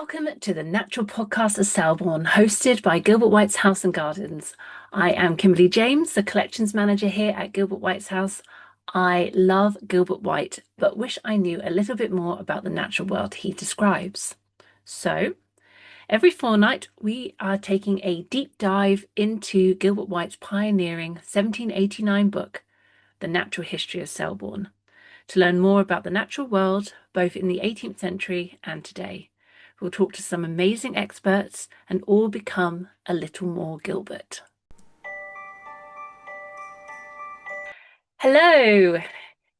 Welcome to the Natural Podcast of Selborne, hosted by Gilbert White's House and Gardens. I am Kimberly James, the collections manager here at Gilbert White's house. I love Gilbert White, but wish I knew a little bit more about the natural world he describes. So, every fortnight, we are taking a deep dive into Gilbert White's pioneering 1789 book, The Natural History of Selborne, to learn more about the natural world, both in the 18th century and today. We'll talk to some amazing experts and all become a little more Gilbert. Hello!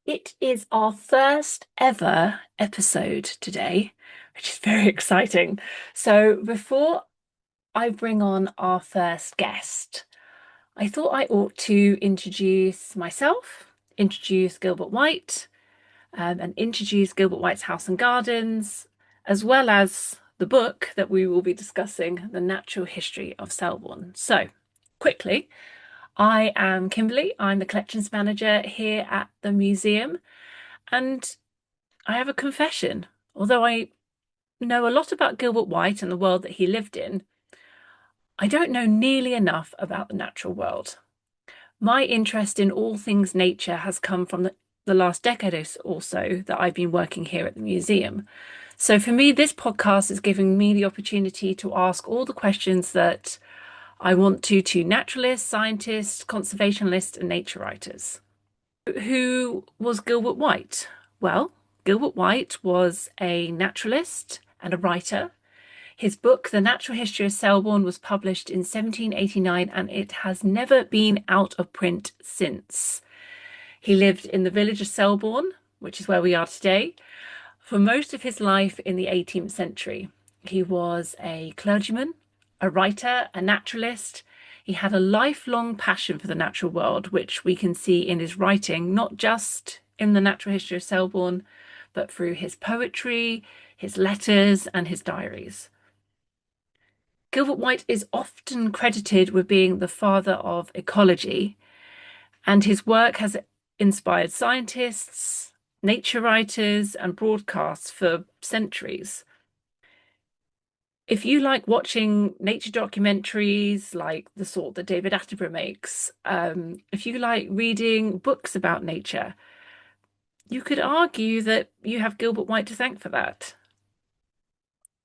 It is our first ever episode today, which is very exciting. So before I bring on our first guest, I thought I ought to introduce myself, introduce Gilbert White, and introduce Gilbert White's House and Gardens, as well as the book that we will be discussing, The Natural History of Selborne. So, quickly, I am Kimberly. I'm the collections manager here at the museum, and I have a confession. Although I know a lot about Gilbert White and the world that he lived in, I don't know nearly enough about the natural world. My interest in all things nature has come from the last decade or so that I've been working here at the museum. So for me, this podcast is giving me the opportunity to ask all the questions that I want to naturalists, scientists, conservationists, and nature writers. Who was Gilbert White? Well, Gilbert White was a naturalist and a writer. His book, The Natural History of Selborne, was published in 1789 and it has never been out of print since. He lived in the village of Selborne, which is where we are today, for most of his life in the 18th century. He was a clergyman, a writer, a naturalist. He had a lifelong passion for the natural world, which we can see in his writing, not just in The Natural History of Selborne, but through his poetry, his letters, and his diaries. Gilbert White is often credited with being the father of ecology, and his work has inspired scientists, nature writers, and broadcasts for centuries. If you like watching nature documentaries like the sort that David Attenborough makes, if you like reading books about nature, you could argue that you have Gilbert White to thank for that.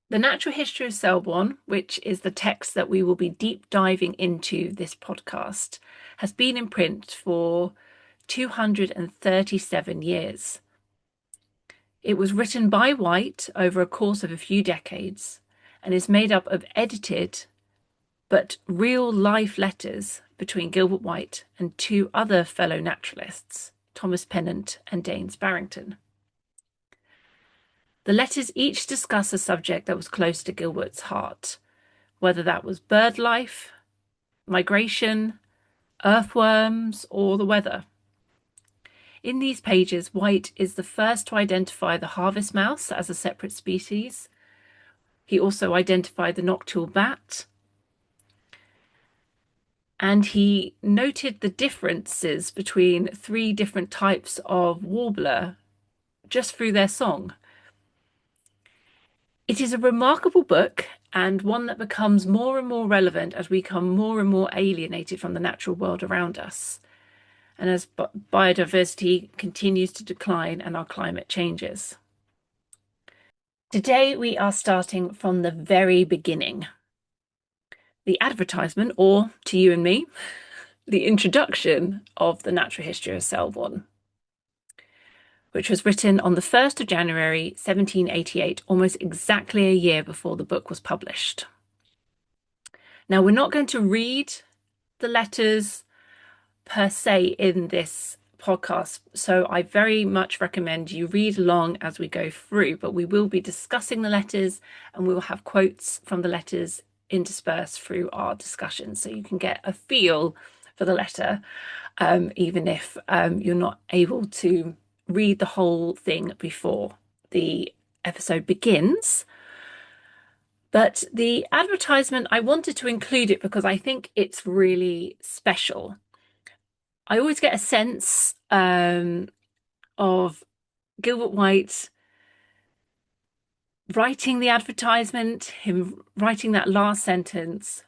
The Natural History of Selborne, which is the text that we will be deep diving into this podcast, has been in print for 237 years. It was written by White over a course of a few decades and is made up of edited but real life letters between Gilbert White and two other fellow naturalists, Thomas Pennant and Daines Barrington. The letters each discuss a subject that was close to Gilbert's heart, whether that was bird life, migration, earthworms, or the weather. In these pages, White is the first to identify the harvest mouse as a separate species. He also identified the nocturnal bat, and he noted the differences between three different types of warbler just through their song. It is a remarkable book and one that becomes more and more relevant as we become more and more alienated from the natural world around us, and as biodiversity continues to decline and our climate changes. Today we are starting from the very beginning. The advertisement, or to you and me, the introduction of The Natural History of Selborne, which was written on the 1st of January 1788, almost exactly a year before the book was published. Now, we're not going to read the letters per se in this podcast, so I very much recommend you read along as we go through, but we will be discussing the letters and we will have quotes from the letters interspersed through our discussion, so you can get a feel for the letter, even if you're not able to read the whole thing before the episode begins. But the advertisement, I wanted to include it because I think it's really special. I always get a sense of Gilbert White writing the advertisement, him writing that last sentence,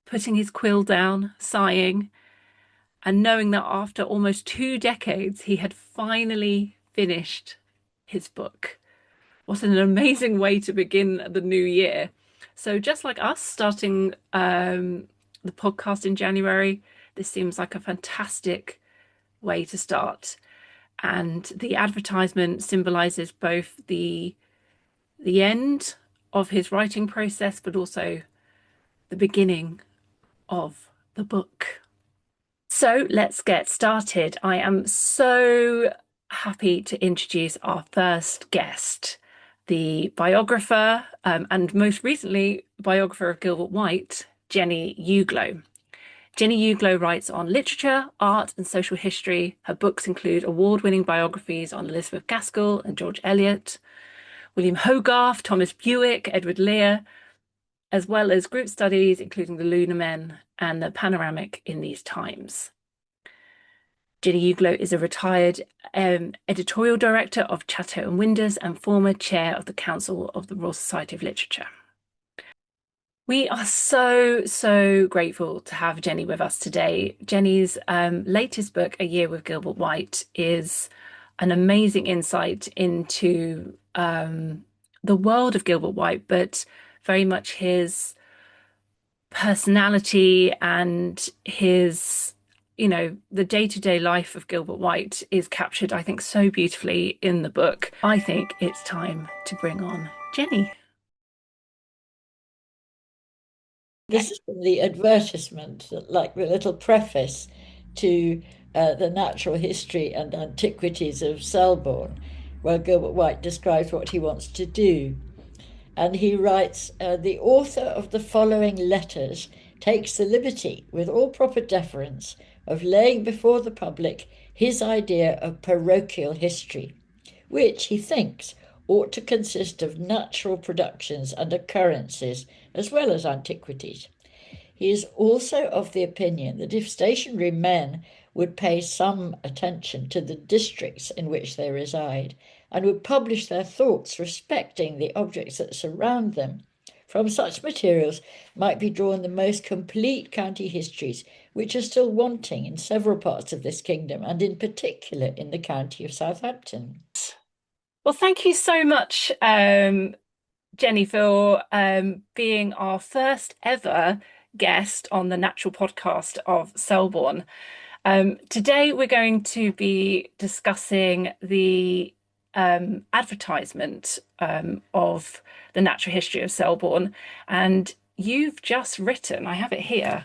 putting his quill down, sighing, and knowing that after almost 2 decades, he had finally finished his book. What an amazing way to begin the new year. So, just like us starting the podcast in January, this seems like a fantastic way to start. And the advertisement symbolizes both the end of his writing process, but also the beginning of the book. So let's get started. I am so happy to introduce our first guest, the biographer and most recently biographer of Gilbert White, Jenny Uglow. Jenny Uglow writes on literature, art, and social history. Her books include award-winning biographies on Elizabeth Gaskell and George Eliot, William Hogarth, Thomas Bewick, Edward Lear, as well as group studies, including the Lunar Men and the Panoramic in These Times. Jenny Uglow is a retired editorial director of Chatto and Windus and former chair of the Council of the Royal Society of Literature. We are so grateful to have Jenny with us today. Jenny's latest book, A Year with Gilbert White, is an amazing insight into the world of Gilbert White, but very much his personality and his, the day-to-day life of Gilbert White is captured, I think, so beautifully in the book. I think it's time to bring on Jenny. This is from the advertisement, like the little preface to the Natural History and Antiquities of Selborne, where Gilbert White describes what he wants to do. And he writes, the author of the following letters takes the liberty, with all proper deference, of laying before the public his idea of parochial history, which, he thinks, ought to consist of natural productions and occurrences as well as antiquities. He is also of the opinion that if stationary men would pay some attention to the districts in which they reside and would publish their thoughts respecting the objects that surround them, from such materials might be drawn the most complete county histories, which are still wanting in several parts of this kingdom, and in particular in the county of Southampton. Well, thank you so much, Jenny, for being our first ever guest on the Natural Podcast of Selborne. Today, we're going to be discussing the advertisement of the Natural History of Selborne. And you've just written, I have it here,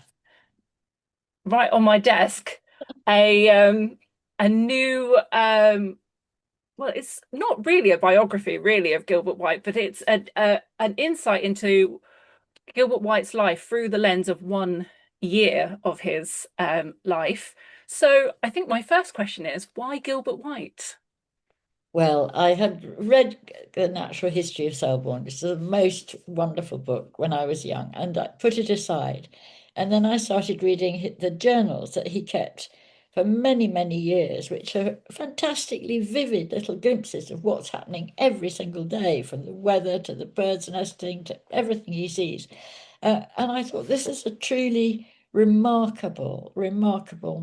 right on my desk, a new well, it's not really a biography, really, of Gilbert White, but it's an insight into Gilbert White's life through the lens of 1 year of his life. So I think my first question is, why Gilbert White? Well, I had read The Natural History of Selborne, which is a most wonderful book when I was young, and I put it aside. And then I started reading the journals that he kept for many, many years, which are fantastically vivid little glimpses of what's happening every single day, from the weather to the birds nesting to everything he sees. And I thought, this is a truly remarkable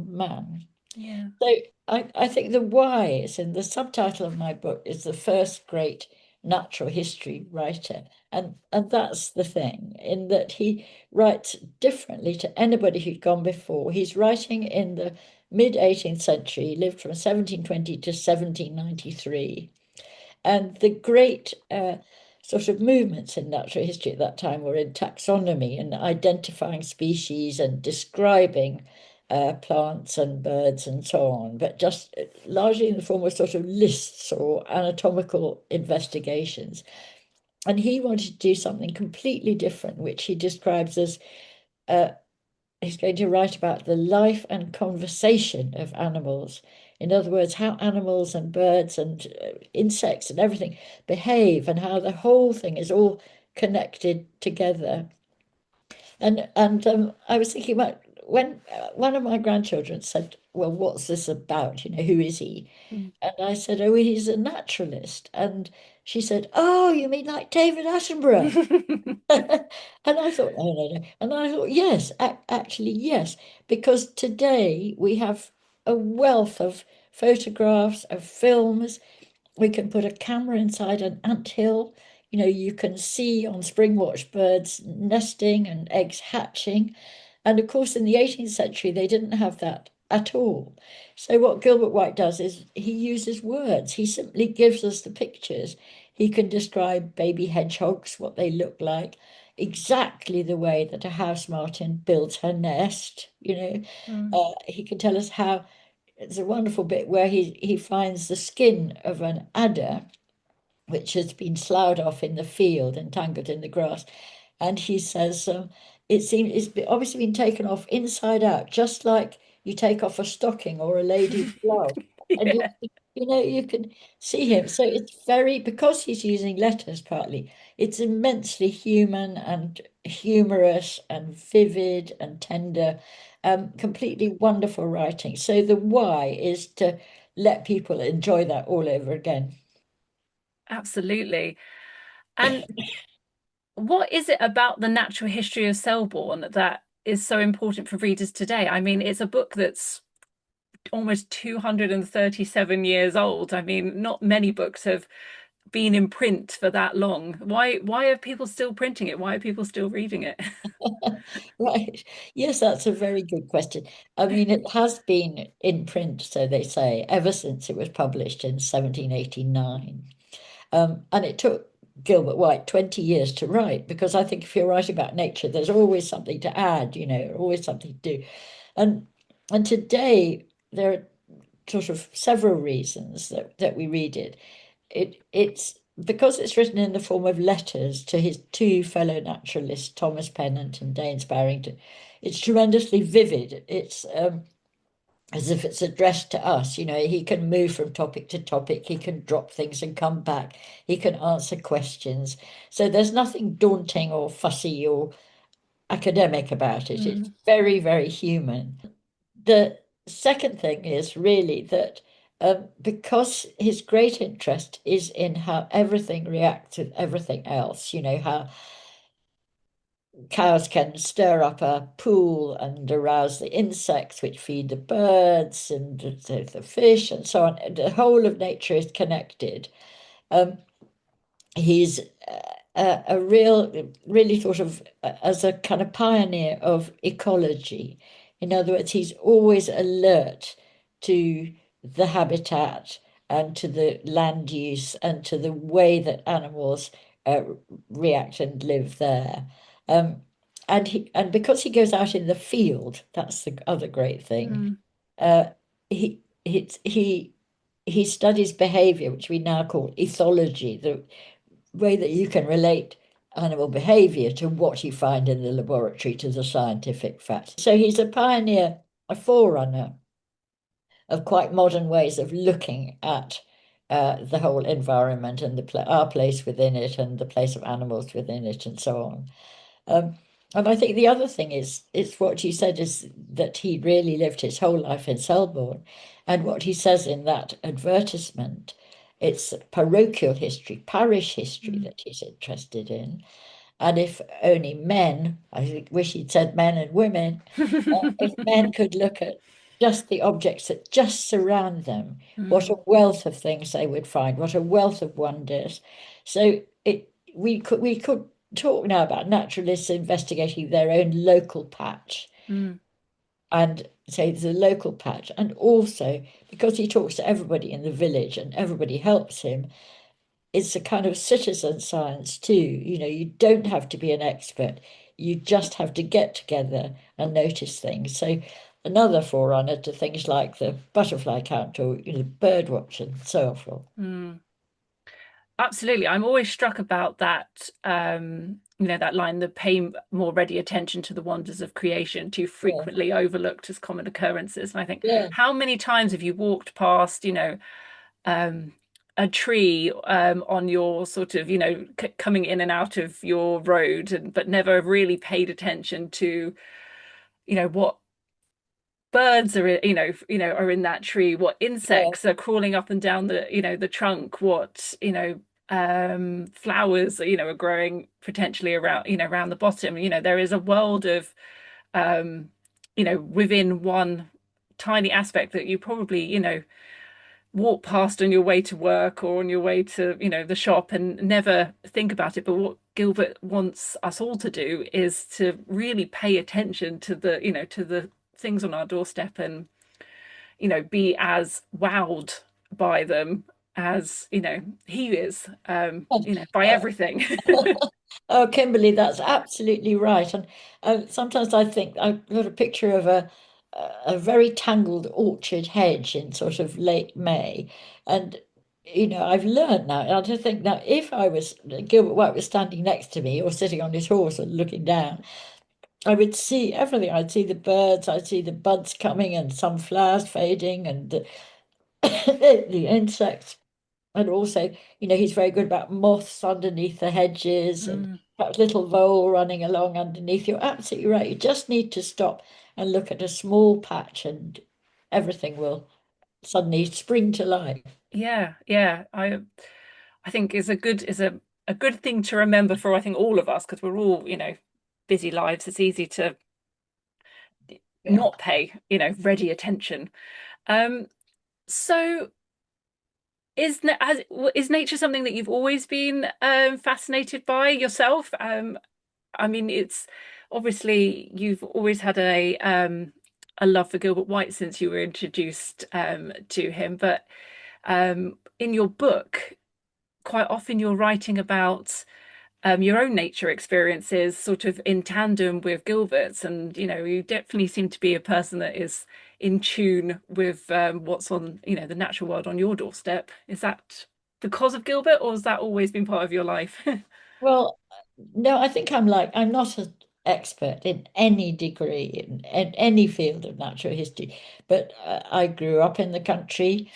man. Yeah. So I think the why is in the subtitle of my book is the first great natural history writer. And that's the thing, in that he writes differently to anybody who'd gone before. He's writing in the mid 18th century, he lived from 1720 to 1793. And the great sort of movements in natural history at that time were in taxonomy and identifying species and describing plants and birds and so on, but just largely in the form of sort of lists or anatomical investigations. And he wanted to do something completely different, which he describes as he's going to write about the life and conversation of animals. In other words, how animals and birds and insects and everything behave, and how the whole thing is all connected together. And I was thinking about when one of my grandchildren said, "Well, what's this about? You know, who is he?" Mm. And I said, "Oh, he's a naturalist." And She said, "Oh, you mean like David Attenborough?" And I thought, "Oh, no, no." And I thought, yes, actually, yes, because today we have a wealth of photographs, of films. We can put a camera inside an anthill. You can see on spring watch birds nesting and eggs hatching. And of course, in the 18th century, they didn't have that at all. So, what Gilbert White does is he uses words. He simply gives us the pictures. He can describe baby hedgehogs, what they look like, exactly the way that a house martin builds her nest. Mm. He can tell us how. It's a wonderful bit where he finds the skin of an adder which has been sloughed off in the field and tangled in the grass. And he says, obviously been taken off inside out, just like you take off a stocking or a lady's glove. And Yeah, you can see him. So it's because he's using letters partly, it's immensely human and humorous and vivid and tender, completely wonderful writing. So the why is to let people enjoy that all over again. absolutely. And what is it about the natural history of Selborne that is so important for readers today? I mean, it's a book that's almost 237 years old. I mean, not many books have been in print for that long. Why are people still printing it? Why are people still reading it? Right. Yes, that's a very good question. I mean, it has been in print, so they say, ever since it was published in 1789. And it took Gilbert White 20 years to write, because I think if you're writing about nature, there's always something to add, always something to do. And and today there are sort of several reasons that we read it. It's because it's written in the form of letters to his two fellow naturalists, Thomas Pennant and Daines Barrington. It's tremendously vivid. It's as if it's addressed to us. He can move from topic to topic. He can drop things and come back. He can answer questions. So there's nothing daunting or fussy or academic about it. It's Mm, very, very human. The second thing is really that because his great interest is in how everything reacts with everything else, how cows can stir up a pool and arouse the insects which feed the birds and the fish and so on. The whole of nature is connected. Um, he's really sort of as a kind of pioneer of ecology. In other words, he's always alert to the habitat and to the land use and to the way that animals uh, react and live there. Um, and because he goes out in the field, that's the other great thing. mm, Uh, he studies behavior, which we now call ethology, the way that you can relate animal behavior to what you find in the laboratory to the scientific facts. So he's a pioneer, a forerunner of quite modern ways of looking at the whole environment and our place within it and the place of animals within it and so on. Um, and I think the other thing is, it's what you said is that he really lived his whole life in Selborne. And what he says in that advertisement, it's parochial history, parish history mm, that he's interested in. And if only men, wish he'd said men and women, if men could look at just the objects that just surround them, what a mm, wealth of things they would find, what a wealth of wonders. So we could talk now about naturalists investigating their own local patch mm, and say there's a local patch, and also because he talks to everybody in the village and everybody helps him, it's a kind of citizen science too. You don't have to be an expert. You just have to get together and notice things. So another forerunner to things like the butterfly count or bird watch and so forth. mm. Absolutely. I'm always struck about that, that line, the pay more ready attention to the wonders of creation, too Yeah, frequently overlooked as common occurrences. And I think, yeah, how many times have you walked past, um, a tree on your sort of, c coming in and out of your road, and but never really paid attention to, what birds are, are in that tree, what yeah, insects are crawling up and down the trunk, what, flowers, are growing potentially around, around the bottom. There is a world of, um, within one tiny aspect that you probably, walk past on your way to work or on your way to, the shop and never think about it. But what Gilbert wants us all to do is to really pay attention to the things on our doorstep and, be as wowed by them as, he is, by Uh, everything. Oh, Kimberly, that's absolutely right. And sometimes I think I've got a picture of a very tangled orchard hedge in sort of late May, and I've learned now. And I just think now, if I was Gilbert White was standing next to me or sitting on his horse and looking down, I would see everything. I'd see the birds, I'd see the buds coming, and some flowers fading, and the insects. And also, he's very good about moths underneath the hedges and Mm, perhaps little vole running along underneath. You're absolutely right. You just need to stop and look at a small patch and everything will suddenly spring to life. yeah, yeah. I think is a good thing to remember for, I think, all of us, because we're all, busy lives. It's easy to Yeah. not pay, ready attention. Um, so is nature something that you've always been fascinated by yourself? I mean, it's obviously you've always had a love for Gilbert White since you were introduced to him, but in your book, quite often you're writing about your own nature experiences sort of in tandem with Gilbert's, and you definitely seem to be a person that is in tune with what's on, the natural world on your doorstep. Is that because of Gilbert, or has that always been part of your life? Well, no, I think I'm not an expert in any degree in any field of natural history, but I grew up in the country.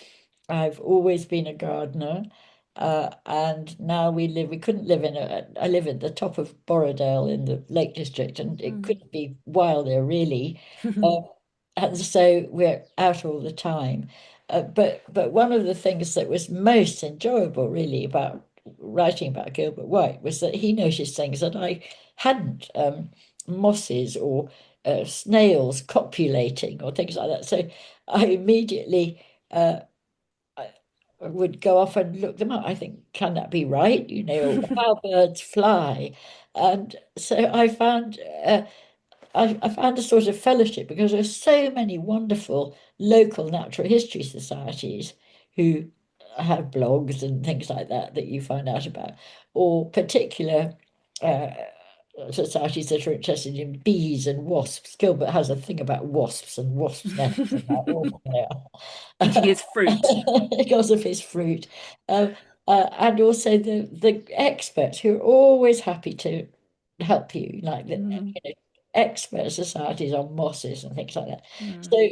I've always been a gardener. And now we couldn't live I live at the top of Borrowdale in the Lake District, and it Mm. couldn't be wilder, really. Uh, and so we're out all the time. But one of the things that was most enjoyable, really, about writing about Gilbert White was that he noticed things that I hadn't, mosses or snails copulating or things like that. So I immediately I would go off and look them up. I think, can that be right? How birds fly. And so I found a sort of fellowship because there's so many wonderful local natural history societies who have blogs and things like that you find out about, or particular uh, societies that are interested in bees and wasps. Gilbert has a thing about wasps and wasps' nests and how awful they Eating are his fruit. because of his fruit. Um, and also the experts who are always happy to help you, like Mm, expert societies on mosses and things like that. mm. So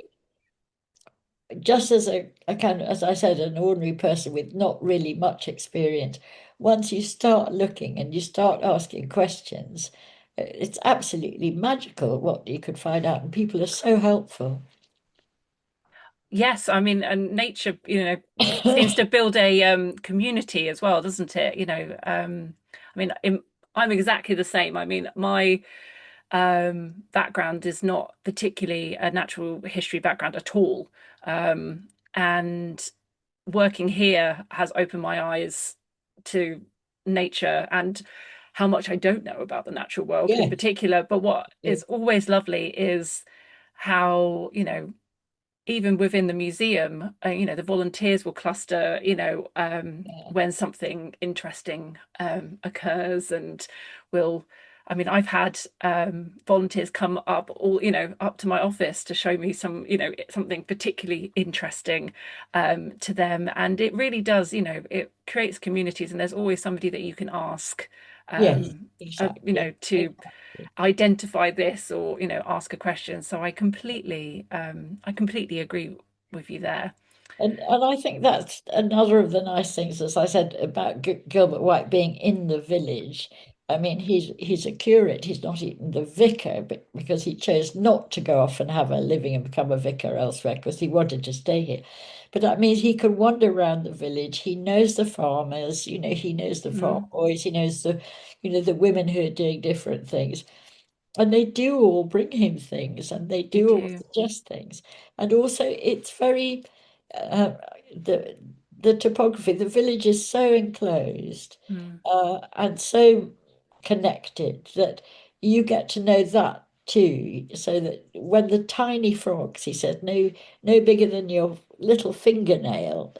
just as a kind of, as I said, an ordinary person with not really much experience, once you start looking and you start asking questions, it's absolutely magical what you could find out, and people are so helpful. Yes, I mean, and nature, seems to build a community as well, doesn't it? I mean, I'm exactly the same. I mean, my background is not particularly a natural history background at all. And working here has opened my eyes to nature and how much I don't know about the natural world in Yeah, particular. But what yeah, is always lovely is how, even within the museum, the volunteers will cluster, yeah, when something interesting occurs, and will, I mean, I've had volunteers come up up to my office to show me something particularly interesting to them. And it really does, it creates communities, and there's always somebody that you can ask, yes, exactly. to identify this or ask a question. So I completely agree with you there. And I think that's another of the nice things, as I said, about Gilbert White being in the village. I mean, he's a curate. He's not even the vicar, but because he chose not to go off and have a living and become a vicar elsewhere, because he wanted to stay here. But that means he can wander around the village. He knows the farmers. He knows the farm Mm, boys. He knows the women who are doing different things. And they do all bring him things, and they they do all do. suggest things. And also, it's very uh, the the topography. The village is so enclosed Mm, and so connected that you get to know that too. So that when the tiny frogs, he said, no bigger than your little fingernail,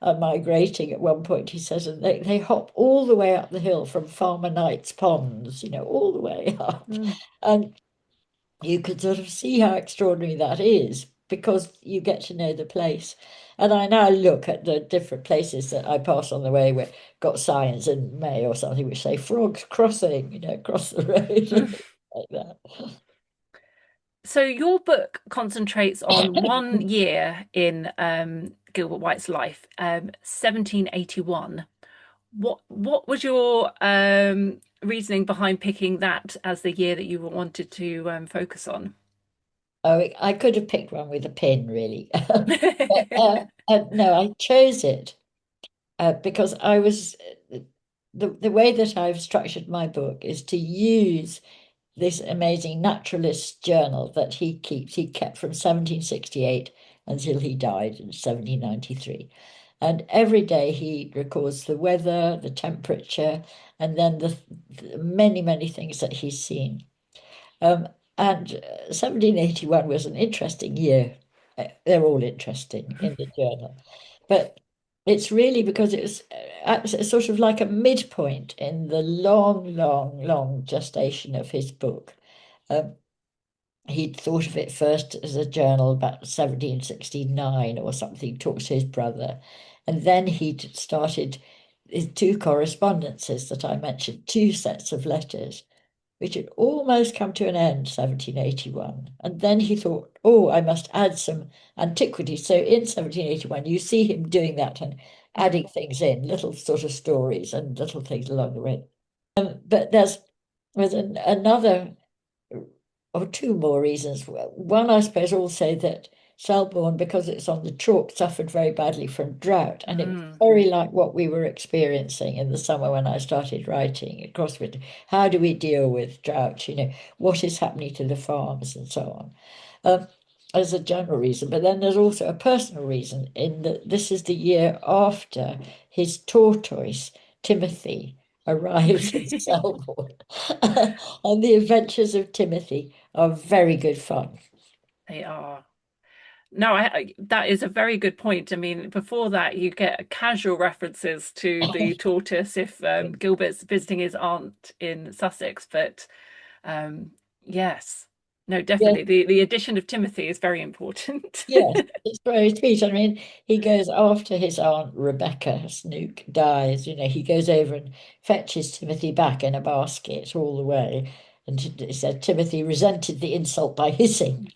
are migrating at one point, he says, and they hop all the way up the hill from Farmer Knight's ponds, all the way up. mm. And you can sort of see how extraordinary that is because you get to know the place. And I now look at the different places that I pass on the way where got signs in May or something which say frogs crossing, across the road like that. So your book concentrates on one year in Gilbert White's life, 1781. What was your reasoning behind picking that as the year that you wanted to focus on? Oh, I could have picked one with a pin, really. But no, I chose it because I was the way that I've structured my book is to use this amazing naturalist journal that he keeps. He kept from 1768 until he died in 1793. And every day he records the weather, the temperature, and then the many, many things that he's seen. Um, and 1781 was an interesting year. They're all interesting in the journal. But it's really because it was sort of like a midpoint in the long, long, long gestation of his book. Um, he'd thought of it first as a journal about 1769 or something, talked to his brother. And then he'd started his two correspondences that I mentioned, two sets of letters, which had almost come to an end, 1781. And then he thought, oh, I must add some antiquity. So in 1781, you see him doing that and Mm, adding things in, little sort of stories and little things along the way. But there's another or two more reasons. One, I suppose, also that Selborne, because it's on the chalk, suffered very badly from drought. And it was mm, very like what we were experiencing in the summer when I started writing across winter. How do we deal with drought? What is happening to the farms and so on. As a general reason. But then there's also a personal reason in that this is the year after his tortoise, Timothy, arrives in mm. Selborne. And the adventures of Timothy are very good fun. They are. No, that is a very good point. I mean, before that, you get casual references to the tortoise if Gilbert's visiting his aunt in Sussex. But yes, no, Yeah, definitely the addition of Timothy is very important. yes, it's very sweet. I mean, he goes after his aunt Rebecca Snook dies. He goes over and fetches Timothy back in a basket all the way. And he said Timothy resented the insult by hissing.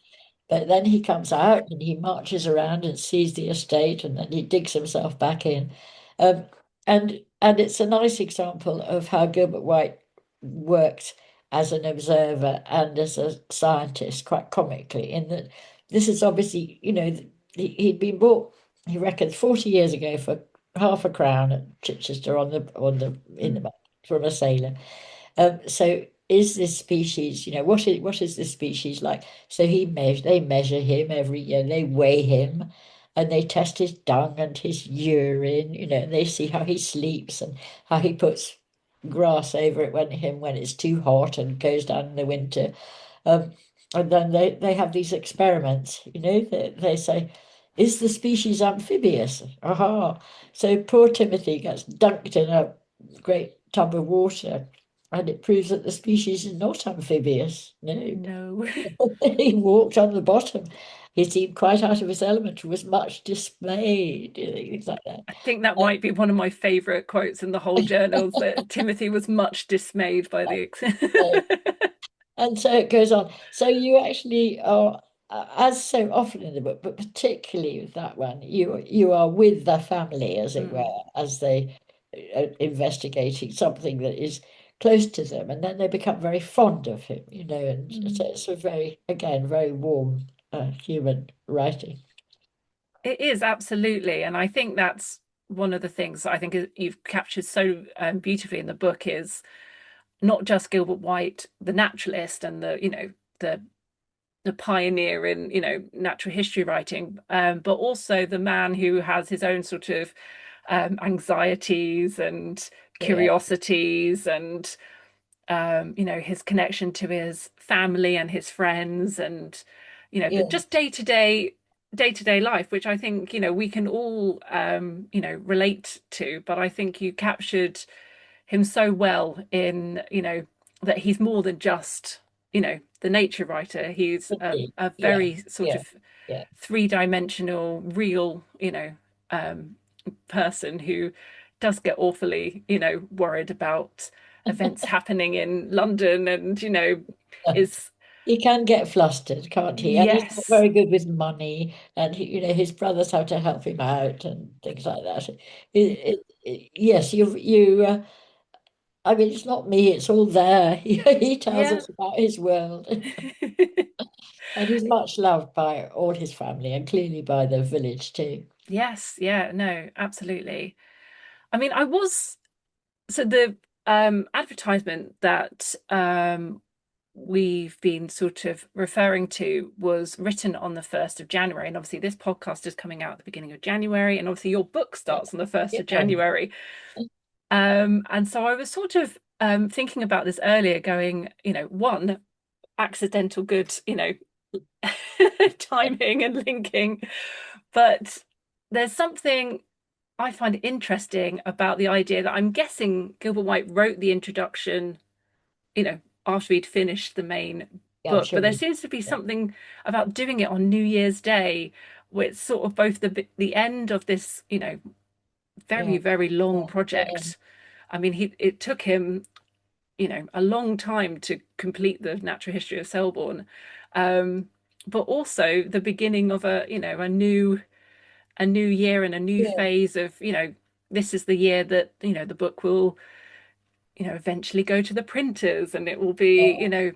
But then he comes out and he marches around and sees the estate, and then he digs himself back in. Um, and it's a nice example of how Gilbert White worked as an observer and as a scientist, quite comically, in that this is obviously, he'd been bought, he reckons, 40 years ago for half a crown at Chichester in the Mm, market from a sailor. So is this species, what is this species like? So they measure him every year, they weigh him, and they test his dung and his urine, and they see how he sleeps and how he puts grass over it when it's too hot and goes down in the winter. Um, and then they have these experiments, they say, is the species amphibious? Aha. So poor Timothy gets dunked in a great tub of water, and it proves that the species is not amphibious. No. no. He walked on the bottom. He seemed quite out of his element, was much dismayed, things like that. I think that Uh, might be one of my favorite quotes in the whole journals that Timothy was much dismayed by the ex so And so it goes on. So you actually are, as so often in the book, but particularly with that one, you are with the family, as it were, Mm, as they investigating something that is close to them, and then they become very fond of him, and Mm. so it's a very, again, very warm human writing. It is absolutely, and I think that's one of the things I think you've captured so beautifully in the book is not just Gilbert White, the naturalist and the pioneer in natural history writing, but also the man who has his own sort of anxieties and Yeah, curiosities and his connection to his family and his friends and the yeah, just day-to-day life, which I think we can all relate to. But I think you captured him so well in that he's more than just the nature writer. He's indeed. a Yeah, very sort yeah, of yeah. three-dimensional, real, um, person who does get awfully, worried about events happening in London and, is, He can get flustered, can't he? And he's not yes, very good with money, and his brothers have to help him out and things like that. Yes, I mean, it's not me; it's all there. He tells yeah. us about his world, and he's much loved by all his family, and clearly by the village too. Yes, yeah, no, absolutely. I mean, I was so the advertisement that we've been sort of referring to was written on the 1st of January. And obviously, this podcast is coming out at the beginning of January. And obviously, your book Yeah, starts on the 1st of yeah, January. And so I was sort of thinking about this earlier, going, one, accidental good, timing and linking. But there's something I find interesting about the idea that I'm guessing Gilbert White wrote the introduction, after he'd finished the main yeah. I'm book. sure But there he. seems to be Yeah, something about doing it on New Year's Day, where it's sort of both the end of this, very, yeah, very long yeah, yeah. project. I mean, it took him, a long time to complete the Natural History of Selborne, um, but also the beginning of a new year and a new Yeah. phase of, this is the year that, the book will, eventually go to the printers and it will be, Yeah.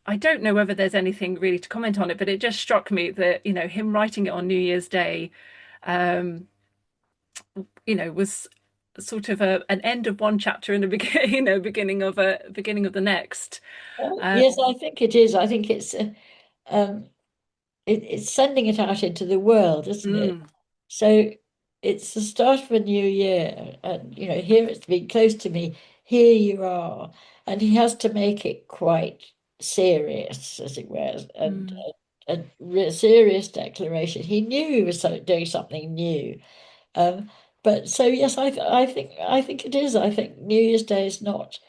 I don't know whether there's anything really to comment on it, but it just struck me that, him writing it on New Year's Day, um, was sort of an end of one chapter and a beginning, beginning of the next. Uh, Yes, I think it is. I think um, it's sending it out into the world, isn't it? mm, So it's the start of a new year, and here it's been close to me. Here you are, and he has to make it quite serious, as it were, and mm, a serious declaration. He knew he was doing something new, um, but so yes, I think it is. I think New Year's Day is not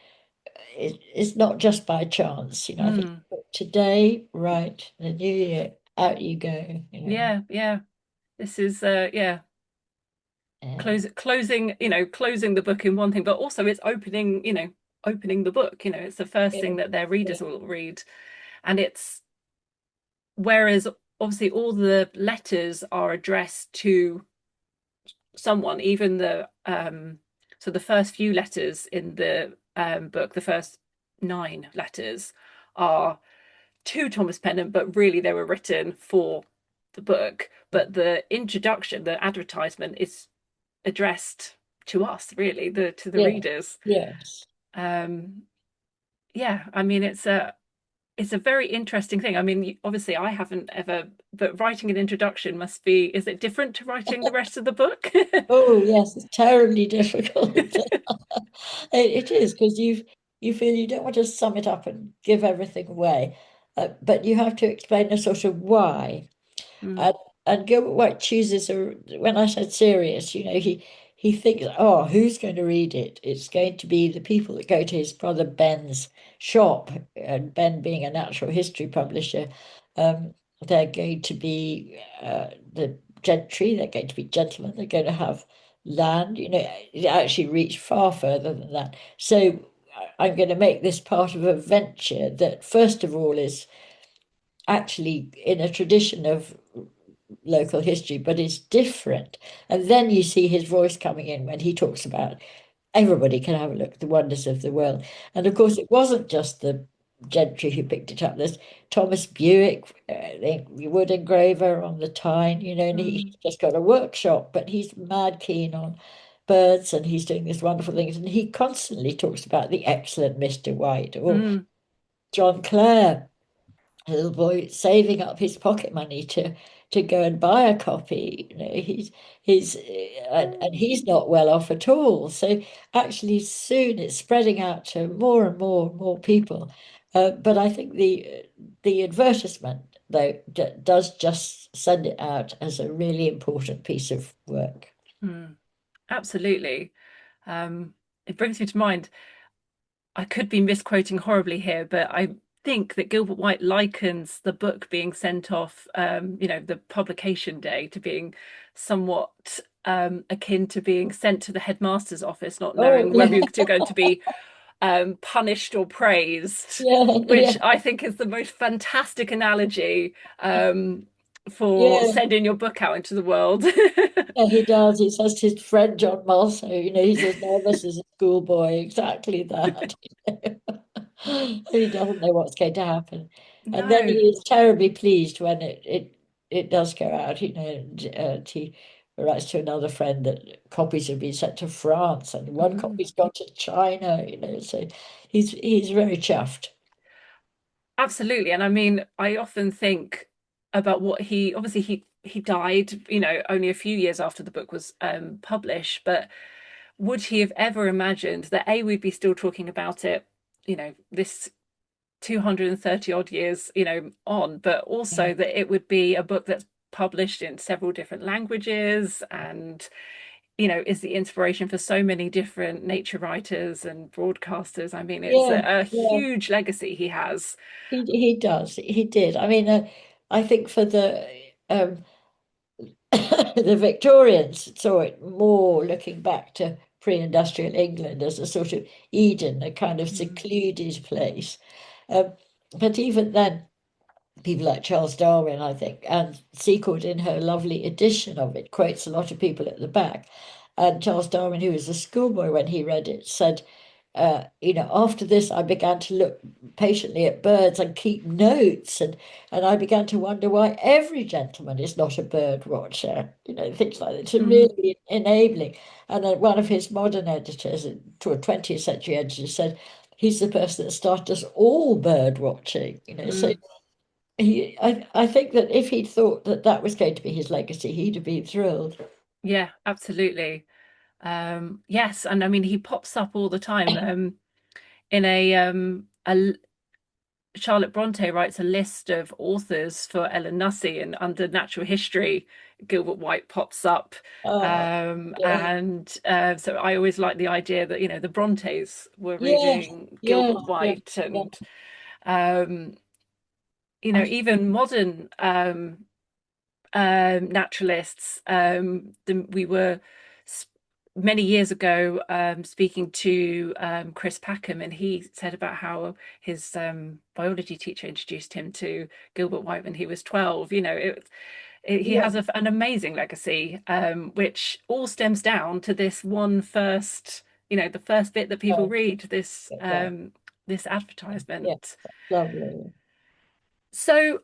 it's not just by chance. I think mm. today, right, the new year, out you go. Yeah, yeah. This is yeah, Yeah, closing the book in one thing, but also it's opening, opening the book. It's the first yeah, thing that their yeah, readers will read. And it's whereas obviously all the letters are addressed to someone, even the first few letters in the book, the first 9 letters are to Thomas Pennant, but really they were written for the book. yeah, But the introduction, the advertisement is addressed to us, really, to the yeah, readers. yes. Um, yeah, I mean it's a very interesting thing. I mean, obviously I haven't ever, but writing an introduction must be, is it different to writing the rest of the book? Oh, yes, it's terribly difficult. It is because you feel you don't want to sum it up and give everything away, but you have to explain a sort of why. Mm, And Gilbert White chooses when I said serious, he thinks, oh, who's going to read it? It's going to be the people that go to his brother Ben's shop, and Ben being a natural history publisher. They're going to be the gentry, they're going to be gentlemen, they're going to have land, it actually reached far further than that. So I'm going to make this part of a venture that, first of all, is actually in a tradition of local history, but it's different. And then you see his voice coming in when he talks about everybody can have a look at the wonders of the world. And of course, it wasn't just the gentry who picked it up. There's Thomas Bewick, the wood engraver on the Tyne, and Mm, he's just got a workshop, but he's mad keen on birds and he's doing these wonderful things. And he constantly talks about the excellent Mr. White or mm, John Clare, a little boy saving up his pocket money to go and buy a copy. He's and he's not well off at all. So actually, soon it's spreading out to more and more and more people. But I think the advertisement though does just send it out as a really important piece of work. mm. Absolutely. It brings me to mind, I could be misquoting horribly here, but I think that Gilbert White likens the book being sent off, the publication day, to being somewhat akin to being sent to the headmaster's office, not Oh knowing whether yeah, you're going to be punished or praised, yeah, which yeah, I think is the most fantastic analogy for yeah. sending your book out into the world. Yeah, he does. He says to his friend John Mulso, he's as nervous as a schoolboy, exactly that. And he doesn't know what's going to happen. And then he No. is terribly pleased when it does go out, and he writes to another friend that copies have been sent to France and one Mm. copy's gone to China, so he's very chuffed. Absolutely. And I mean, I often think about what he obviously he died, only a few years after the book was published, but would he have ever imagined that A, we'd be still talking about it, this 230 odd years, on, but Yeah, also that it would be a book that's published in several different languages and is the inspiration for so many different nature writers and broadcasters. I mean, it's yeah, a yeah. huge legacy he has. He does. He did. I mean, I think for um, the Victorians saw it more looking back to pre-industrial England as a sort of Eden, a kind of Mm, secluded place. Um, but even then, people like Charles Darwin, I think, and Secord in her lovely edition of it quotes a lot of people at the back. And Charles Darwin, who was a schoolboy when he read it, said, after this, I began to look patiently at birds and keep notes, and I began to wonder why every gentleman is not a bird watcher, things like that. It's mm, really enabling. And then one of his modern editors, to a 20th century editor, said, he's the person that started us all bird watching, so mm. I think that if he'd thought that that was going to be his legacy, he'd have been thrilled. Yeah, absolutely. Yes, and I mean he pops up all the time. In a Charlotte Bronte writes a list of authors for Ellen Nussey, and under Natural History, Gilbert White pops up. Oh, yeah, And so I always like the idea that, the Brontes were yeah, reading yeah, Gilbert yeah, White, yeah. and um, I, even modern naturalists. We were many years ago speaking to Chris Packham, and he said about how his biology teacher introduced him to Gilbert White when he was 12. He yeah, has an amazing legacy, which all stems down to this one first, the first bit that people oh, read, yeah, this yeah, advertisement. lovely. So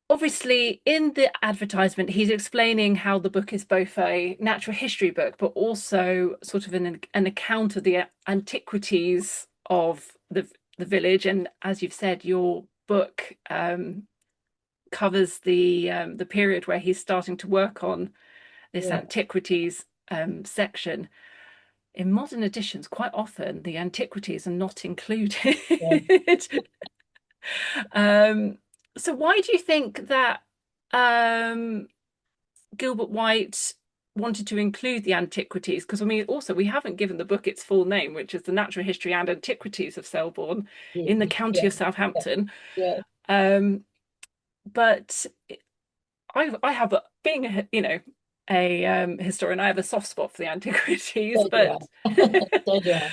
obviously, in the advertisement, he's explaining how the book is both a natural history book, but also sort of an account of the antiquities of the village. And as you've said, your book covers the period where he's starting to work on this Yeah, antiquities section. In modern editions, quite often the antiquities are not included. yeah. Um, so why do you think that um, Gilbert White wanted to include the antiquities? Because I mean, also we haven't given the book its full name, which is the Natural History and Antiquities of Selborne in the Yeah, county of yeah, Southampton. yeah. Um, but I have being a historian, I have a soft spot for the antiquities, So do I. but So do I.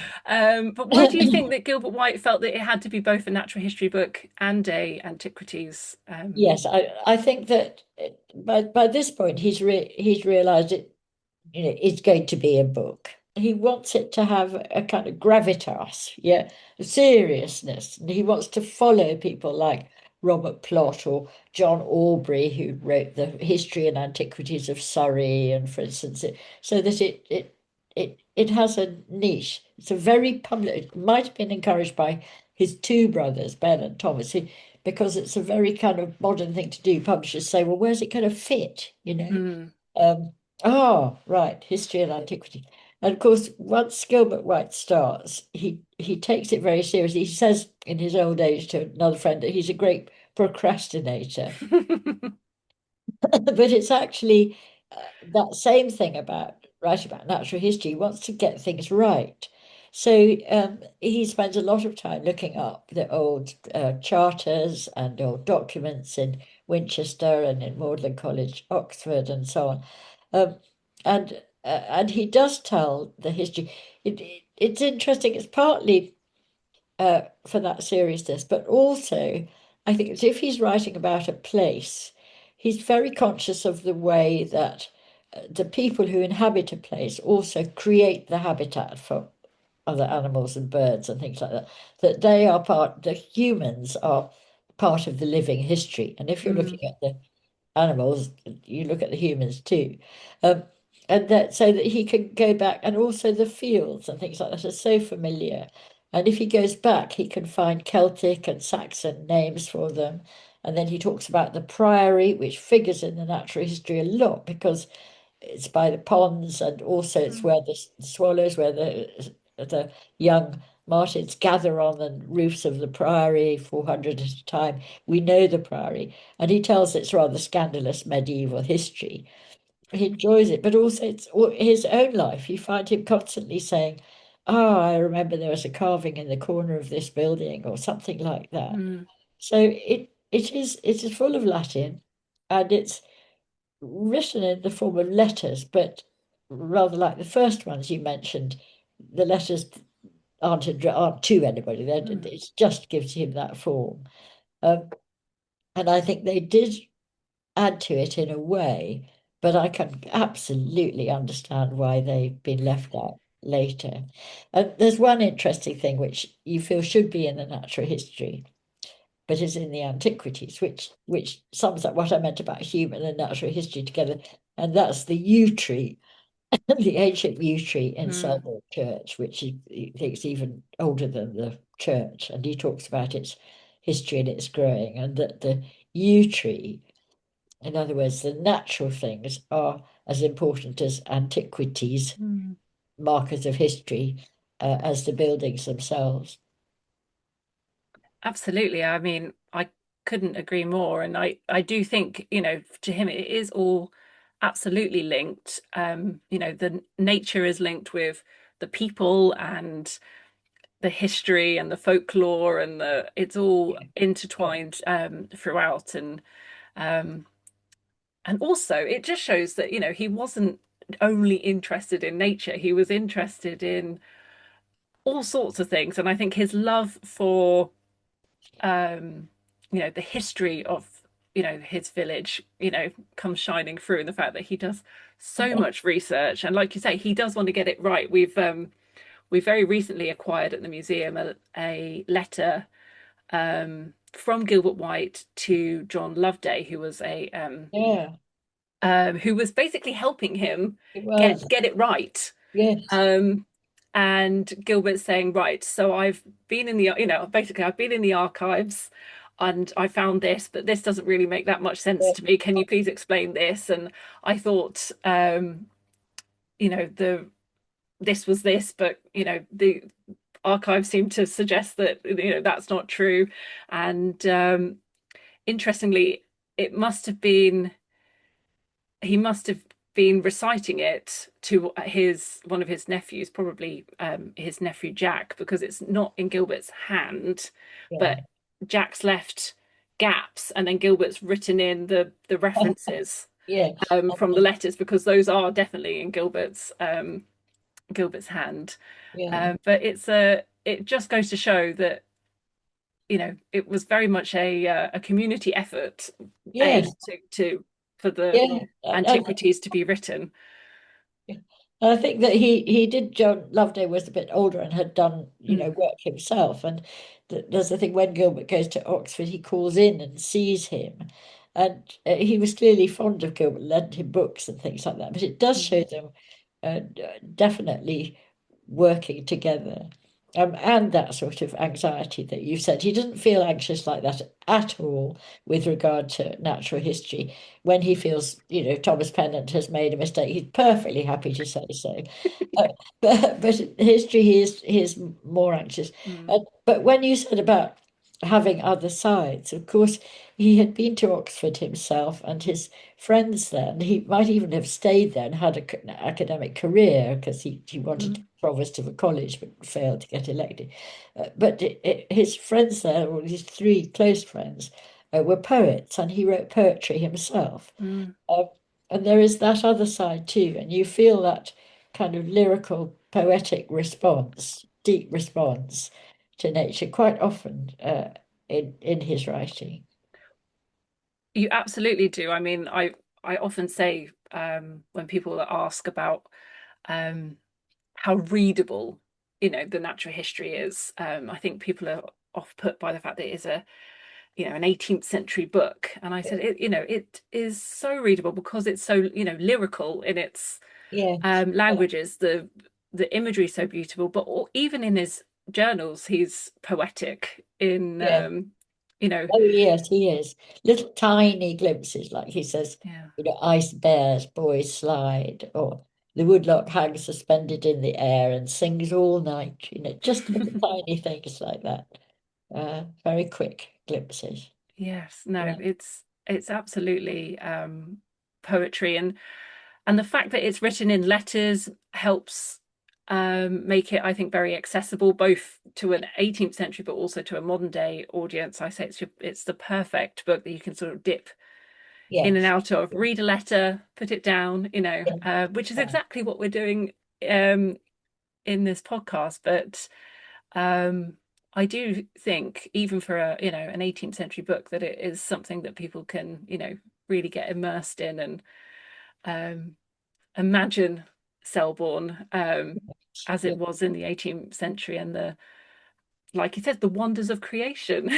but why do you think that Gilbert White felt that it had to be both a natural history book and a antiquities? Yes, I think that by this point he's realized it, it's going to be a book. he wants it to have a kind of gravitas, yeah, seriousness. And he wants to follow people like Robert Plot or John Aubrey, who wrote the History and Antiquities of Surrey, and for instance, so that it has a niche. It's a very public. It might have been encouraged by his two brothers, Ben and Thomas, because it's a very kind of modern thing to do. Publishers say, well, where's it going to fit? You know. Mm. Oh, right, history and antiquity. And of course, once Gilbert White starts, he takes it very seriously. He says in his old age to another friend that he's a great procrastinator. But it's actually that same thing about writing about natural history. He wants to get things right. So he spends a lot of time looking up the old charters and old documents in Winchester and in Magdalen College, Oxford, and so on. Um, and he does tell the history. It's interesting. It's partly for that seriousness, but also I think it's if he's writing about a place, he's very conscious of the way that the people who inhabit a place also create the habitat for other animals and birds and things like that. That they are part, the humans are part of the living history. And if you're Mm. looking at the animals, you look at the humans too. Um, and that so that he can go back, and also the fields and things like that are so familiar. And if he goes back, he can find Celtic and Saxon names for them. And then he talks about the priory, which figures in the natural history a lot because it's by the ponds, and also it's Mm. where the swallows, where the young martins gather on the roofs of the priory, 400 at a time. We know the priory, and he tells it's rather scandalous medieval history. He enjoys it, but also it's his own life. You find him constantly saying, "Oh, I remember there was a carving in the corner of this building," or something like that. Mm. So it is full of Latin, and it's written in the form of letters, but rather like the first ones you mentioned, the letters aren't to anybody. Mm. It just gives him that form. Um, and I think they did add to it in a way, but I can absolutely understand why they've been left out later. And there's one interesting thing which you feel should be in the natural history, but is in the antiquities, which sums up what I meant about human and natural history together, and that's the yew tree, the ancient yew tree in Mm. Selborne Church, which he thinks even older than the church, and he talks about its history and its growing, and that the yew tree, in other words, the natural things, are as important as antiquities, Mm. markers of history, as the buildings themselves. Absolutely. I mean, I couldn't agree more. And I do think, to him, it is all absolutely linked. The nature is linked with the people and the history and the folklore and it's all Yeah, intertwined throughout. Um, and also it just shows that, he wasn't only interested in nature, he was interested in all sorts of things. And I think his love for um, the history of, his village, comes shining through in the fact that he does so much research. And like you say, he does want to get it right. We very recently acquired at the museum a letter from Gilbert White to John Loveday, yeah, who was basically helping him it get was. get it right. Yes, Um, and Gilbert's saying, right, so I've been in the archives and I found this, but this doesn't really make that much sense yeah, to me. Can you please explain this? And I thought, the this was this, but the archives seem to suggest that that's not true. And interestingly, it must have been he must have been reciting it to his one of his nephews, probably his nephew Jack, because it's not in Gilbert's hand, yeah, but Jack's left gaps, and then Gilbert's written in the references yeah, from the letters because those are definitely in Gilbert's hand. yeah, But it just goes to show that it was very much a community effort, yes, to for the yeah. antiquities to be written. I think that he did. John Loveday was a bit older and had done, Mm, work himself. And there's the thing when Gilbert goes to Oxford, he calls in and sees him, and he was clearly fond of Gilbert, lent him books and things like that. But it does mm, show them definitely working together. And that sort of anxiety that you said. He doesn't feel anxious like that at all with regard to natural history. When he feels, Thomas Pennant has made a mistake, he's perfectly happy to say so. Uh, but history, he is more anxious. mm, But when you said about having other sides, of course, he had been to Oxford himself and his friends there, and he might even have stayed there and had an academic career because he wanted to mm, be provost of a college but failed to get elected. But his friends there, or his three close friends, were poets, and he wrote poetry himself. mm. Um, and there is that other side too, and you feel that kind of lyrical, poetic response, deep response to nature quite often in his writing. You absolutely do. I mean, I often say when people ask about um, how readable, the natural history is, I think people are off put by the fact that it is an 18th century book. And I said, it is so readable because it's so, lyrical in its Yeah, languages. The imagery is so beautiful, but even in his journals, he's poetic in, yeah. you know, Oh, yes, he is. Little tiny glimpses, like he says, yeah. ice bears, boys slide, or the woodlock hangs suspended in the air and sings all night, just little tiny things like that. Very quick glimpses. Yes, no, Yeah, it's absolutely poetry, and the fact that it's written in letters helps make it, I think, very accessible both to an 18th century but also to a modern day audience. I say it's the perfect book that you can sort of dip in and yes, out of, yeah, read a letter, put it down, yeah, which is right. exactly what we're doing um in this podcast. But um, I do think, even for an 18th century book, that it is something that people can, really get immersed in and um, imagine Selborne as Yeah. it was in the 18th century and like you said, the wonders of creation.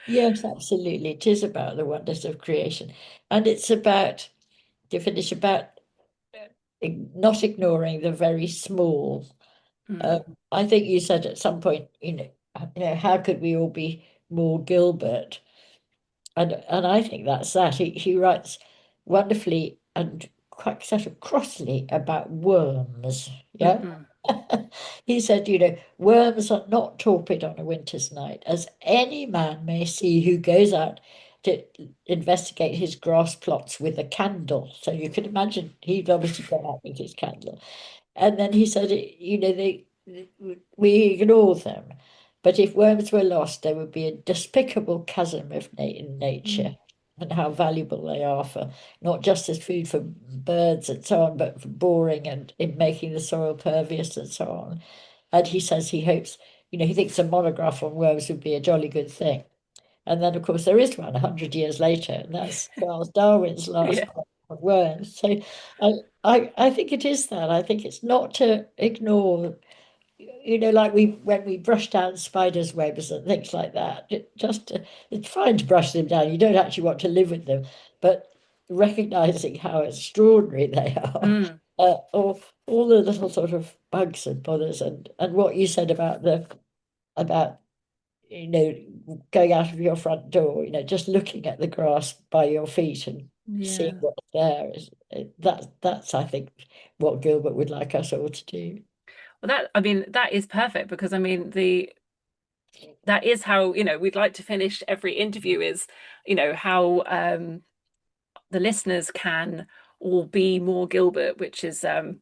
Yes, absolutely. It is about the wonders of creation. And it's about, to finish, about not ignoring the very small. Mm, I think you said at some point, how could we all be more Gilbert? And I think that's that. He writes wonderfully and quite sort of crossly about worms. Yeah. mhm, He said, worms are not torpid on a winter's night, as any man may see who goes out to investigate his grass plots with a candle. So you can imagine he'd obviously gone out with his candle. And then he said, we ignore them. But if worms were lost, there would be a despicable chasm in mm, nature, and how valuable they are for not just as food for birds and so on, but for boring and in making the soil pervious and so on. And he says he hopes, he thinks a monograph on worms would be a jolly good thing. And then, of course, there is one 100 years later, and that's Charles Darwin's last yeah, crop of worms. So I think it is that. I think it's not to ignore, like when we brush down spiders' webs and things like that. It's fine to brush them down. You don't actually want to live with them, but recognizing how extraordinary they are, mm, or all the little sort of bugs and bothers, and what you said about you know, going out of your front door, just looking at the grass by your feet and seeing yeah. what's there that's I think what Gilbert would like us all to do. Well, I mean, that is perfect because I mean, that is how, we'd like to finish every interview is, how the listeners can all be more Gilbert, which is a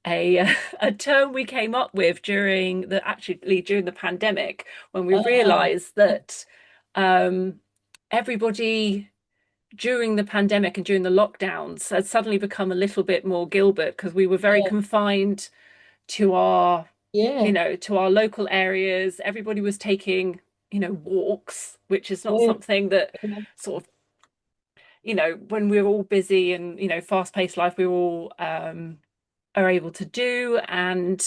a term we came up with during the pandemic when we Ah, realized that um, everybody during the pandemic and during the lockdowns had suddenly become a little bit more Gilbert because we were very yeah, confined to our yeah, to our local areas. Everybody was taking walks, which is not yeah, something that yeah, sort of when we were all busy and fast-paced life, we were all are able to do. And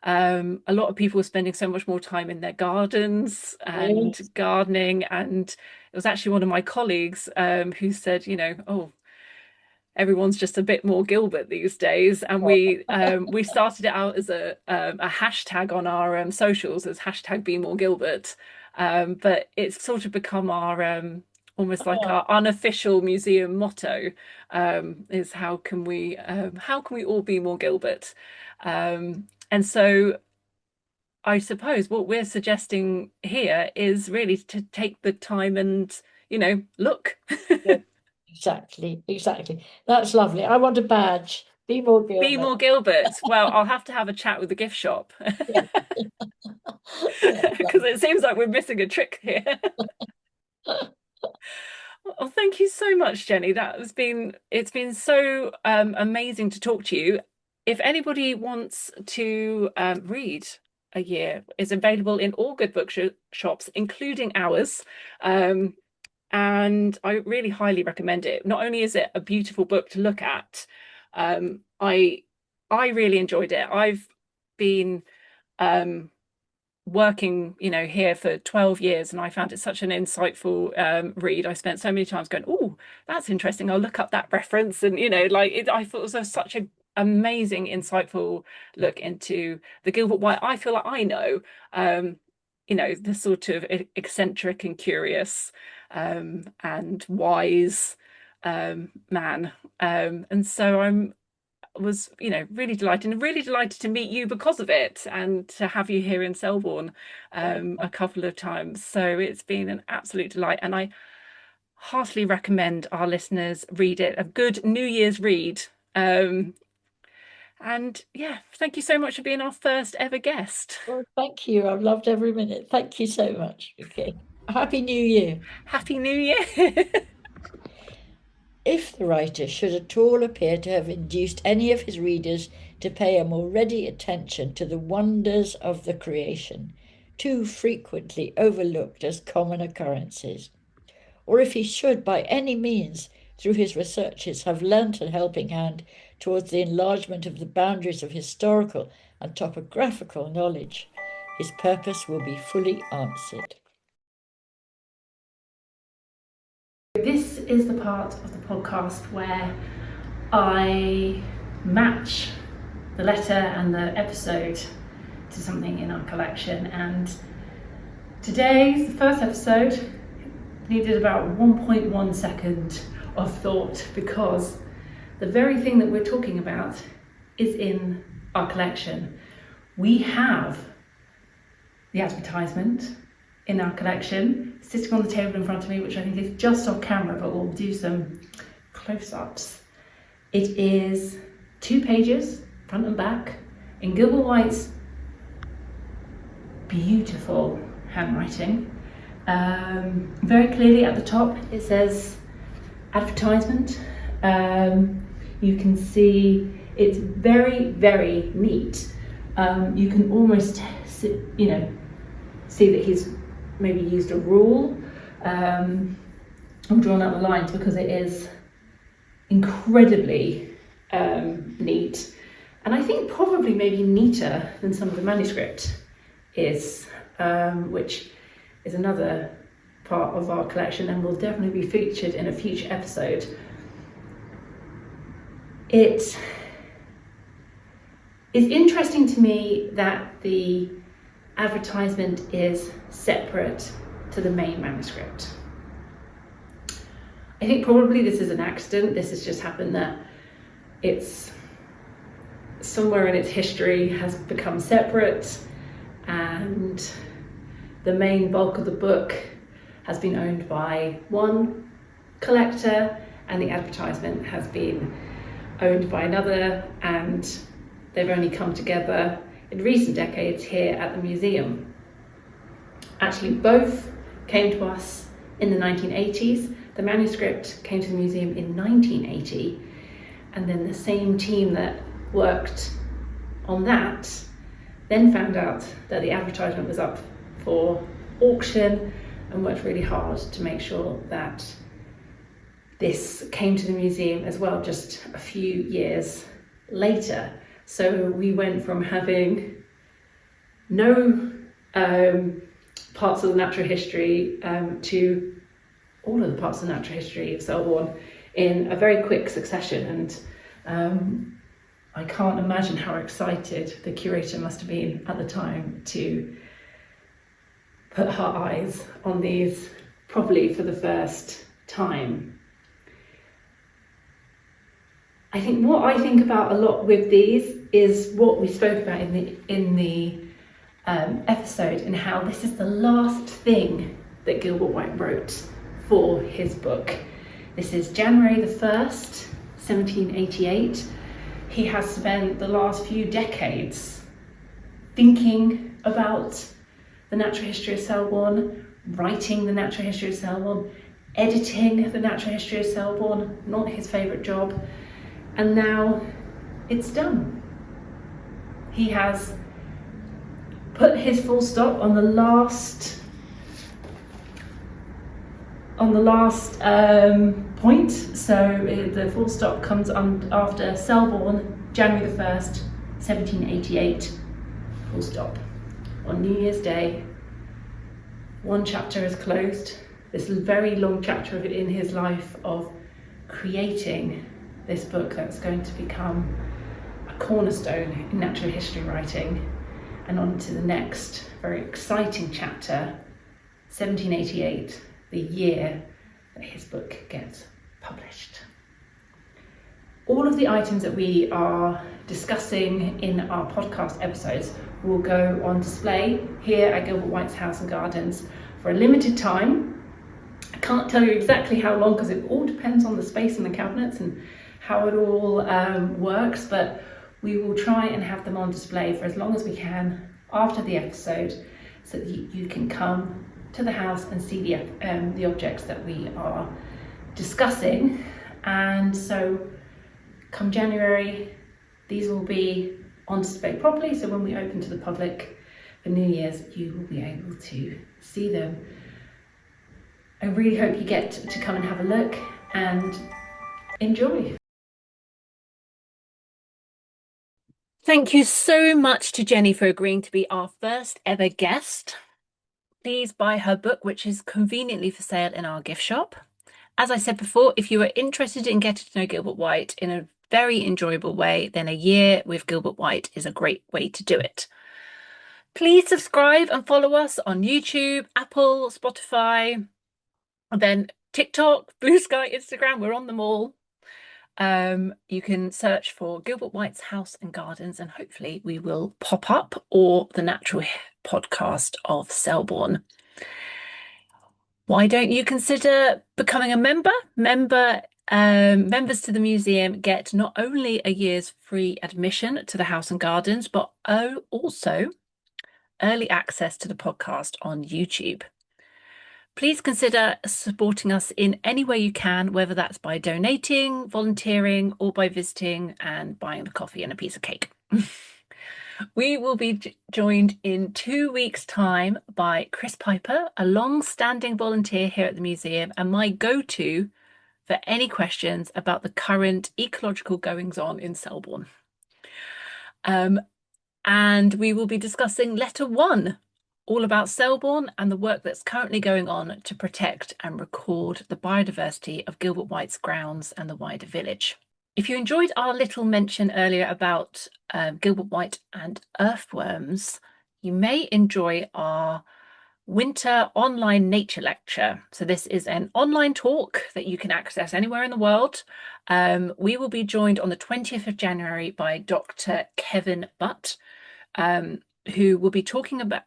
a lot of people are spending so much more time in their gardens and Yes. gardening. And it was actually one of my colleagues who said, oh, everyone's just a bit more Gilbert these days. And we started it out as a hashtag on our socials as hashtag Be More Gilbert. But it's sort of become our almost like our unofficial museum motto, is how can we all be more Gilbert? And so I suppose what we're suggesting here is really to take the time and, look. Yeah, exactly, exactly. That's lovely. I want a badge. Be more Be Gilbert. more Gilbert. Well, I'll have to have a chat with the gift shop Yeah, yeah, because it seems like we're missing a trick here. Well, thank you so much, Jenny. It's been so amazing to talk to you. If anybody wants to read a year, it's available in all good shops, including ours. Um, and I really highly recommend it. Not only is it a beautiful book to look at, I really enjoyed it. I've been um, working, here for 12 years, and I found it such an insightful read. I spent so many times going, oh, that's interesting. I'll look up that reference. And, I thought it was such an amazing, insightful look into the Gilbert White I feel like I know, the sort of eccentric and curious and wise man. And so was, really delighted and really delighted to meet you because of it and to have you here in Selborne a couple of times. So it's been an absolute delight. And I heartily recommend our listeners read it, a good New Year's read. And yeah, thank you so much for being our first ever guest. well, thank you. I've loved every minute. Thank you so much. Okay. Happy New Year. Happy New Year. If the writer should at all appear to have induced any of his readers to pay a more ready attention to the wonders of the creation, too frequently overlooked as common occurrences, or if he should by any means, through his researches, have lent a helping hand towards the enlargement of the boundaries of historical and topographical knowledge, his purpose will be fully answered. This is the part of the podcast where I match the letter and the episode to something in our collection. And today's the first episode needed about 1.1 second of thought because the very thing that we're talking about is in our collection. We have the advertisement in our collection sitting on the table in front of me, which I think is just off camera, but we'll do some close-ups. It is 2 pages, front and back, in Gilbert White's beautiful handwriting. Very clearly at the top it says advertisement. You can see it's very, very neat. You can almost see that he's maybe used a rule and drawn out the lines because it is incredibly neat, and I think probably maybe neater than some of the manuscript is, which is another part of our collection and will definitely be featured in a future episode. It is interesting to me that the advertisement is separate to the main manuscript. I think probably this is an accident. This has just happened that it's somewhere in its history has become separate, and the main bulk of the book has been owned by one collector and the advertisement has been owned by another, and they've only come together in recent decades here at the museum. Actually, both came to us in the 1980s. The manuscript came to the museum in 1980, and then the same team that worked on that then found out that the advertisement was up for auction and worked really hard to make sure that this came to the museum as well just a few years later. So we went from having no parts of the natural history to all of the parts of the natural history of Selborne in a very quick succession. And I can't imagine how excited the curator must have been at the time to put her eyes on these probably for the first time. I think what I think about a lot with these is what we spoke about in the episode, and how this is the last thing that Gilbert White wrote for his book. This is January the 1st, 1788. He has spent the last few decades thinking about the natural history of Selborne, writing the natural history of Selborne, editing the natural history of Selborne, not his favourite job, and now it's done. He has put his full stop on the last point. So the full stop comes after Selborne, January the 1st, 1788, full stop. On New Year's Day, one chapter is closed. This very long chapter in his life of creating this book that's going to become a cornerstone in natural history writing, and on to the next very exciting chapter, 1788, the year that his book gets published. All of the items that we are discussing in our podcast episodes will go on display here at Gilbert White's House and Gardens for a limited time. I can't tell you exactly how long, because it all depends on the space in the cabinets and how it all works, but we will try and have them on display for as long as we can after the episode, so that you can come to the house and see the objects that we are discussing. And so come January, these will be on display properly, so when we open to the public for New Year's, you will be able to see them. I really hope you get to come and have a look and enjoy. Thank you so much to Jenny for agreeing to be our first ever guest. Please buy her book, which is conveniently for sale in our gift shop. As I said before, if you are interested in getting to know Gilbert White in a very enjoyable way, then a year with Gilbert White is a great way to do it. Please subscribe and follow us on YouTube, Apple, Spotify, and then TikTok, Blue Sky, Instagram. We're on them all. You can search for Gilbert White's House and Gardens, and hopefully we will pop up, or the Natural Podcast of Selborne. Why don't you consider becoming a member? Members to the museum get not only a year's free admission to the House and Gardens, but also early access to the podcast on YouTube. Please consider supporting us in any way you can, whether that's by donating, volunteering, or by visiting and buying the coffee and a piece of cake. We will be joined in 2 weeks' time by Chris Piper, a long-standing volunteer here at the museum and my go-to for any questions about the current ecological goings-on in Selborne. And we will be discussing Letter 1, all about Selborne and the work that's currently going on to protect and record the biodiversity of Gilbert White's grounds and the wider village. If you enjoyed our little mention earlier about Gilbert White and earthworms, you may enjoy our winter online nature lecture. So this is an online talk that you can access anywhere in the world. We will be joined on the 20th of January by Dr. Kevin Butt, who will be talking about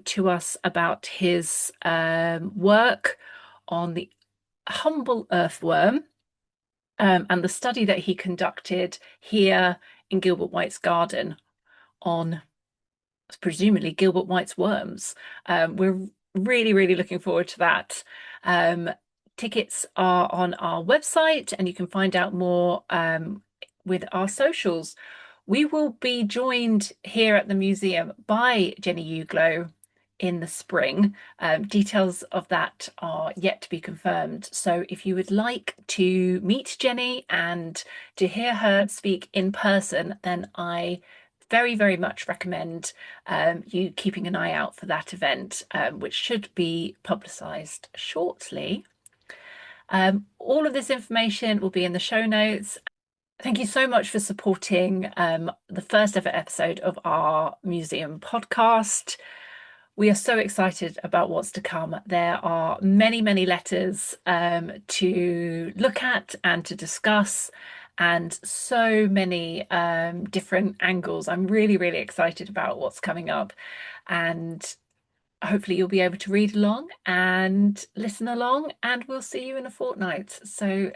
to us about his work on the humble earthworm, and the study that he conducted here in Gilbert White's garden on presumably Gilbert White's worms. We're really looking forward to that. Tickets are on our website, and you can find out more with our socials. We will be joined here at the museum by Jenny Uglow in the spring. Details of that are yet to be confirmed. So if you would like to meet Jenny and to hear her speak in person, then I very, very much recommend you keeping an eye out for that event, which should be publicised shortly. All of this information will be in the show notes. Thank you so much for supporting the first ever episode of our museum podcast. We are so excited about what's to come. There are many, many letters to look at and to discuss, and so many different angles. I'm really, really excited about what's coming up, and hopefully you'll be able to read along and listen along, and we'll see you in a fortnight. So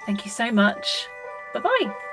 thank you so much. Bye bye.